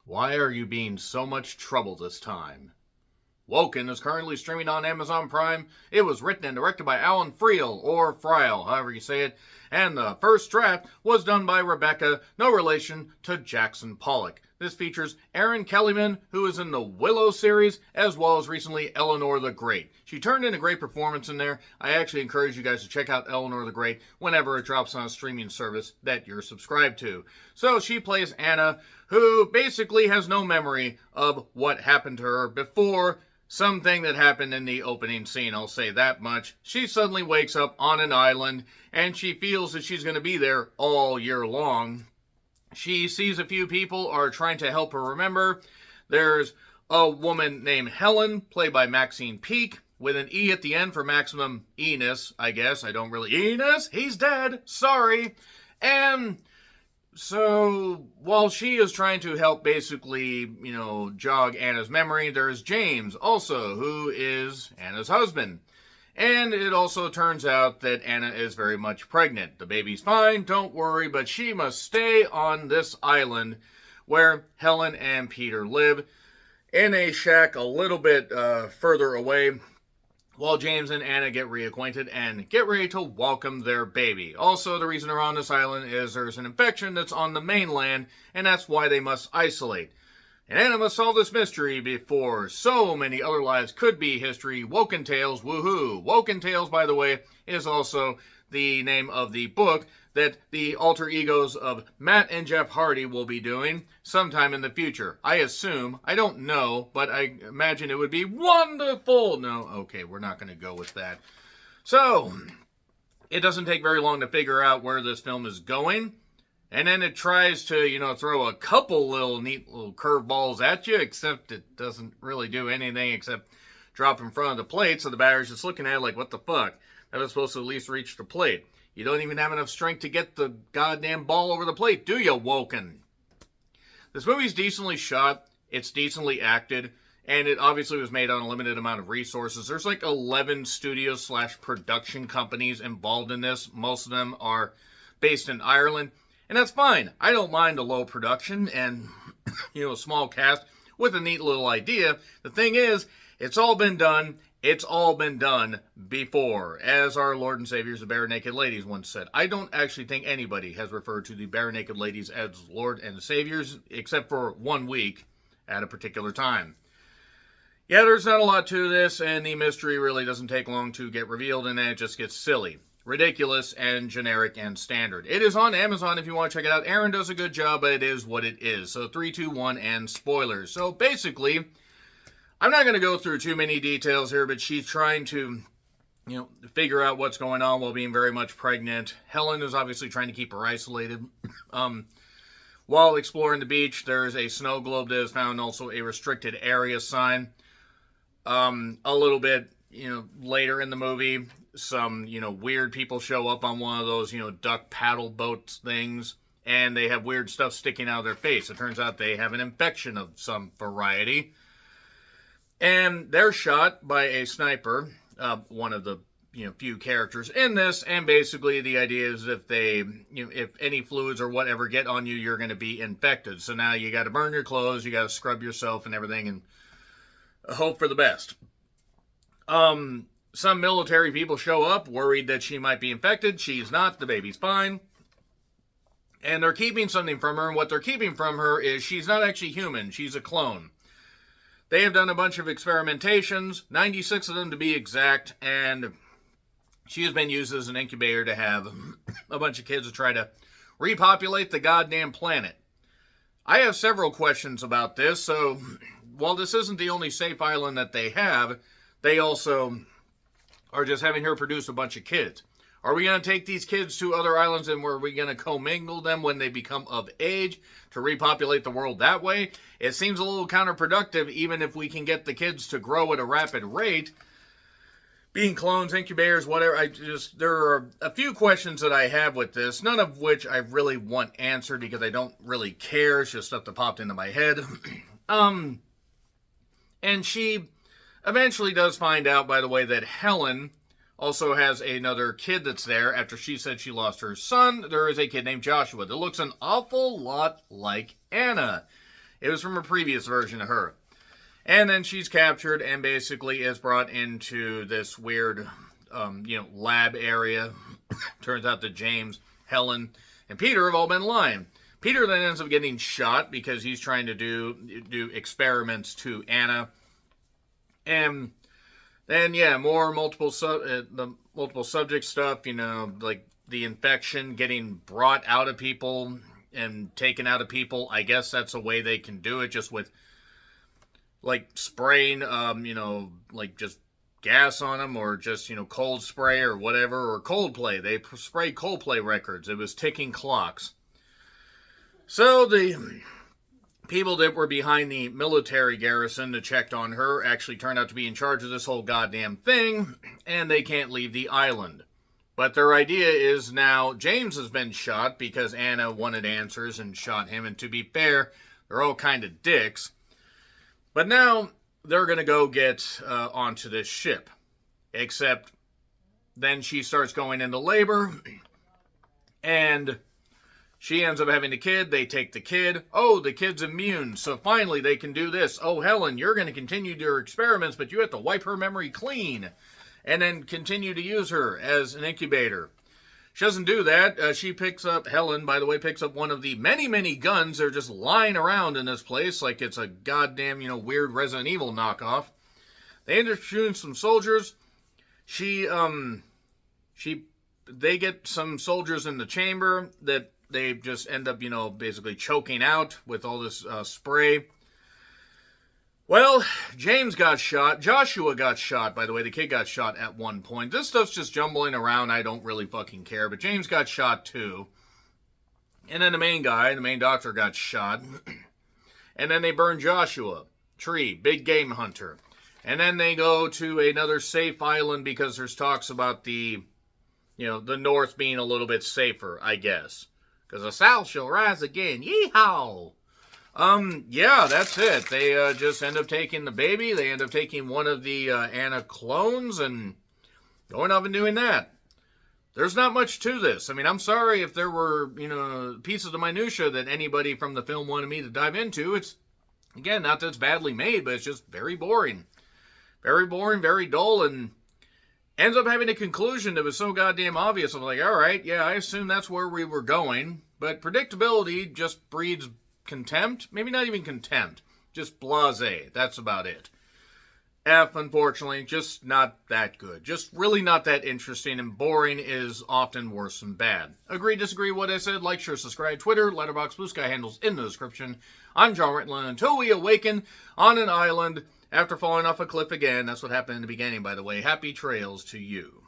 Why are you being so much trouble this time? Woken is currently streaming on Amazon Prime. It was written and directed by Alan Friel, or Friel, however you say it, and the first draft was done by Rebecca, no relation to Jackson Pollock. This features Erin Kellyman, who is in the Willow series, as well as recently Eleanor the Great. She turned in a great performance in there. I actually encourage you guys to check out Eleanor the Great whenever it drops on a streaming service that you're subscribed to. So she plays Anna, who basically has no memory of what happened to her before something that happened in the opening scene, I'll say that much. She suddenly wakes up on an island, and she feels that she's going to be there all year long. She sees a few people are trying to help her remember. There's a woman named Helen, played by Maxine Peake, with an E at the end for maximum E-ness, I guess. E-ness? He's dead. Sorry. And so, while she is trying to help basically, jog Anna's memory, there's James also, who is Anna's husband. And it also turns out that Anna is very much pregnant. The baby's fine, don't worry, but she must stay on this island where Helen and Peter live in a shack a little bit further away, while James and Anna get reacquainted and get ready to welcome their baby. Also, the reason they're on this island is there's an infection that's on the mainland, and that's why they must isolate. And Anna must solve this mystery before so many other lives could be history. Woken Tales, woohoo! Woken Tales, by the way, is also the name of the book that the alter egos of Matt and Jeff Hardy will be doing sometime in the future. I assume. I don't know, but I imagine it would be wonderful. No, okay, we're not going to go with that. So, it doesn't take very long to figure out where this film is going. And then it tries to, throw a couple neat little curveballs at you, except it doesn't really do anything except drop in front of the plate, so the batter's just looking at it like, what the fuck? That was supposed to at least reach the plate. You don't even have enough strength to get the goddamn ball over the plate, do you, Woken? This movie's decently shot, it's decently acted, and it obviously was made on a limited amount of resources. There's like 11 studios/production companies involved in this. Most of them are based in Ireland. And that's fine. I don't mind a low production and, a small cast with a neat little idea. The thing is, it's all been done. It's all been done before. As our Lord and Saviors, the Bare Naked Ladies, once said. I don't actually think anybody has referred to the Bare Naked Ladies as Lord and Saviors, except for 1 week at a particular time. Yeah, there's not a lot to this, and the mystery really doesn't take long to get revealed, and then it just gets silly. Ridiculous and generic and standard. It is on Amazon if you want to check it out. Aaron does a good job, but it is what it is. So 3, 2, 1, and spoilers. So basically, I'm not going to go through too many details here, but she's trying to, figure out what's going on while being very much pregnant. Helen is obviously trying to keep her isolated. While exploring the beach, there's a snow globe that is found, also a restricted area sign. A little bit, later in the movie, some, weird people show up on one of those, duck paddle boats things, and they have weird stuff sticking out of their face. It turns out they have an infection of some variety. And they're shot by a sniper, one of the, few characters in this, and basically the idea is if they, if any fluids or whatever get on you, you're going to be infected. So now you got to burn your clothes, you got to scrub yourself and everything, and hope for the best. Some military people show up, worried that she might be infected. She's not. The baby's fine. And they're keeping something from her, and what they're keeping from her is she's not actually human. She's a clone. They have done a bunch of experimentations, 96 of them to be exact, and she has been used as an incubator to have a bunch of kids to try to repopulate the goddamn planet. I have several questions about this, so while this isn't the only safe island that they have, they also are just having her produce a bunch of kids. Are we going to take these kids to other islands and are we going to commingle them when they become of age to repopulate the world that way? It seems a little counterproductive, even if we can get the kids to grow at a rapid rate. Being clones, incubators, whatever, there are a few questions that I have with this, none of which I really want answered because I don't really care. It's just stuff that popped into my head. And she eventually does find out, by the way, that Helen also has another kid that's there. After she said she lost her son, there is a kid named Joshua that looks an awful lot like Anna. It was from a previous version of her. And then she's captured and basically is brought into this weird, lab area. Turns out that James, Helen, and Peter have all been lying. Peter then ends up getting shot because he's trying to do experiments to Anna. And then, more multiple subject stuff, like the infection getting brought out of people and taken out of people. I guess that's a way they can do it, just with, like, spraying, like, just gas on them, or just, cold spray or whatever, or Coldplay. They sprayed Coldplay records. It was ticking clocks. So the people that were behind the military garrison that checked on her actually turned out to be in charge of this whole goddamn thing, and they can't leave the island. But their idea is now James has been shot because Anna wanted answers and shot him, and to be fair, they're all kind of dicks. But now they're going to go get onto this ship. Except then she starts going into labor, and she ends up having a kid. They take the kid. Oh, the kid's immune, so finally they can do this. Oh, Helen, you're going to continue your experiments, but you have to wipe her memory clean and then continue to use her as an incubator. She doesn't do that. Helen, by the way, picks up one of the many, many guns that are just lying around in this place like it's a goddamn, weird Resident Evil knockoff. They end up shooting some soldiers. They get some soldiers in the chamber that they just end up, basically choking out with all this spray. Well, James got shot. Joshua got shot, by the way. The kid got shot at one point. This stuff's just jumbling around. I don't really fucking care. But James got shot too. And then the main doctor, got shot. And then they burn Joshua. Tree, big game hunter. And then they go to another safe island because there's talks about the North being a little bit safer, I guess. Because the South shall rise again. Yeehaw! That's it. They just end up taking the baby. They end up taking one of the Anna clones and going off and doing that. There's not much to this. I mean, I'm sorry if there were, pieces of minutia that anybody from the film wanted me to dive into. It's, again, not that it's badly made, but it's just very boring. Very boring, very dull, and ends up having a conclusion that was so goddamn obvious. I'm like, all right, yeah, I assume that's where we were going. But predictability just breeds contempt. Maybe not even contempt. Just blasé. That's about it. F, unfortunately, just not that good. Just really not that interesting, and boring is often worse than bad. Agree, disagree, what I said? Like, share, subscribe, Twitter, Letterboxd, Blue Sky handles in the description. I'm John Ritland. Until we awaken on an island after falling off a cliff again. That's what happened in the beginning, by the way. Happy trails to you.